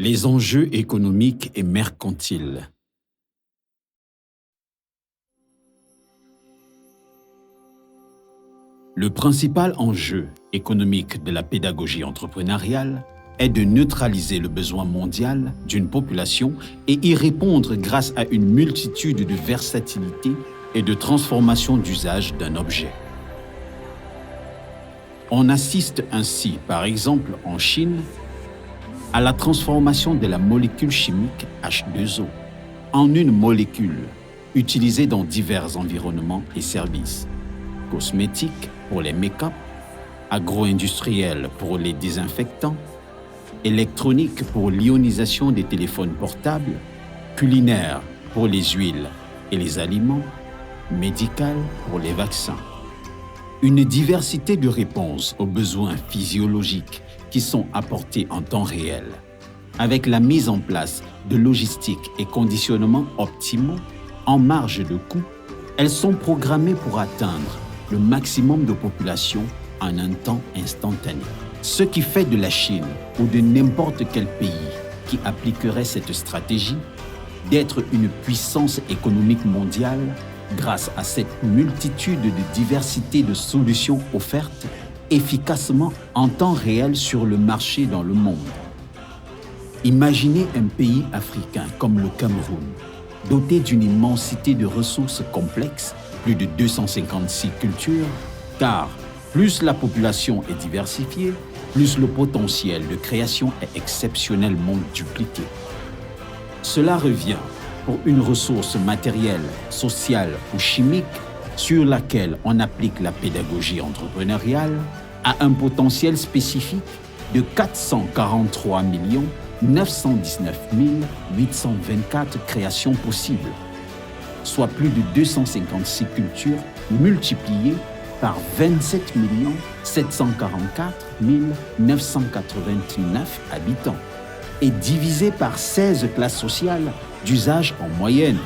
Les enjeux économiques et mercantiles. Le principal enjeu économique de la pédagogie entrepreneuriale est de neutraliser le besoin mondial d'une population et y répondre grâce à une multitude de versatilités et de transformations d'usage d'un objet. On assiste ainsi, par exemple en Chine, à la transformation de la molécule chimique H2O en une molécule utilisée dans divers environnements et services, cosmétiques pour les make-up, agro-industriels pour les désinfectants, électronique pour l'ionisation des téléphones portables, culinaire pour les huiles et les aliments, médical pour les vaccins. Une diversité de réponses aux besoins physiologiques qui sont apportés en temps réel, avec la mise en place de logistiques et conditionnements optimaux en marge de coût, elles sont programmées pour atteindre le maximum de population en un temps instantané. Ce qui fait de la Chine ou de n'importe quel pays qui appliquerait cette stratégie d'être une puissance économique mondiale grâce à cette multitude de diversité de solutions offertes efficacement en temps réel sur le marché dans le monde. Imaginez un pays africain comme le Cameroun, doté d'une immensité de ressources complexes, plus de 256 cultures, car plus la population est diversifiée, plus le potentiel de création est exceptionnellement dupliqué. Cela revient pour une ressource matérielle, sociale ou chimique sur laquelle on applique la pédagogie entrepreneuriale à un potentiel spécifique de 443 919 824 créations possibles, soit plus de 256 cultures multipliées par 27 744 989 habitants et divisées par 16 classes sociales d'usage en moyenne.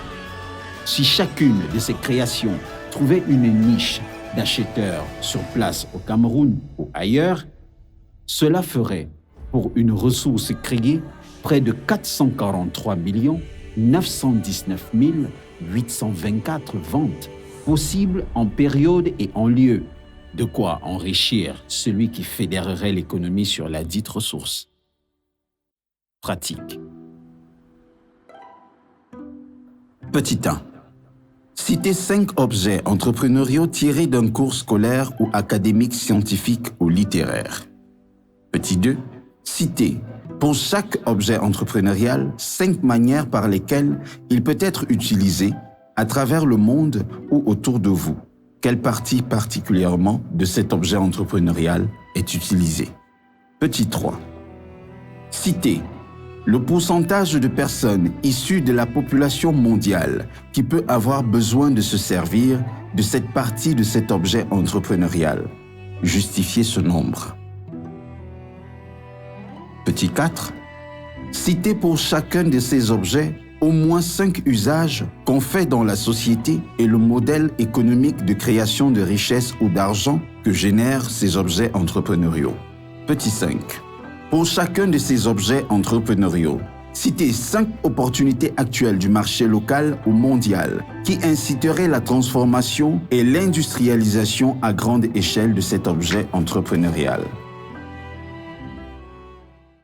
Si chacune de ces créations trouvait une niche d'acheteurs sur place au Cameroun ou ailleurs, cela ferait, pour une ressource créée, près de 443 919 824 ventes possibles en période et en lieu, de quoi enrichir celui qui fédérerait l'économie sur la dite ressource. Pratique. Petit 1. Citez 5 objets entrepreneuriaux tirés d'un cours scolaire ou académique, scientifique ou littéraire. Petit 2. Citez, pour chaque objet entrepreneurial, 5 manières par lesquelles il peut être utilisé à travers le monde ou autour de vous. Quelle partie particulièrement de cet objet entrepreneurial est utilisée? Petit 3. Citez le pourcentage de personnes issues de la population mondiale qui peut avoir besoin de se servir de cette partie de cet objet entrepreneurial. Justifiez ce nombre. Petit 4. Citez pour chacun de ces objets au moins 5 usages qu'on fait dans la société et le modèle économique de création de richesse ou d'argent que génèrent ces objets entrepreneuriaux. Petit 5. Pour chacun de ces objets entrepreneuriaux, citez 5 opportunités actuelles du marché local ou mondial qui inciteraient la transformation et l'industrialisation à grande échelle de cet objet entrepreneurial.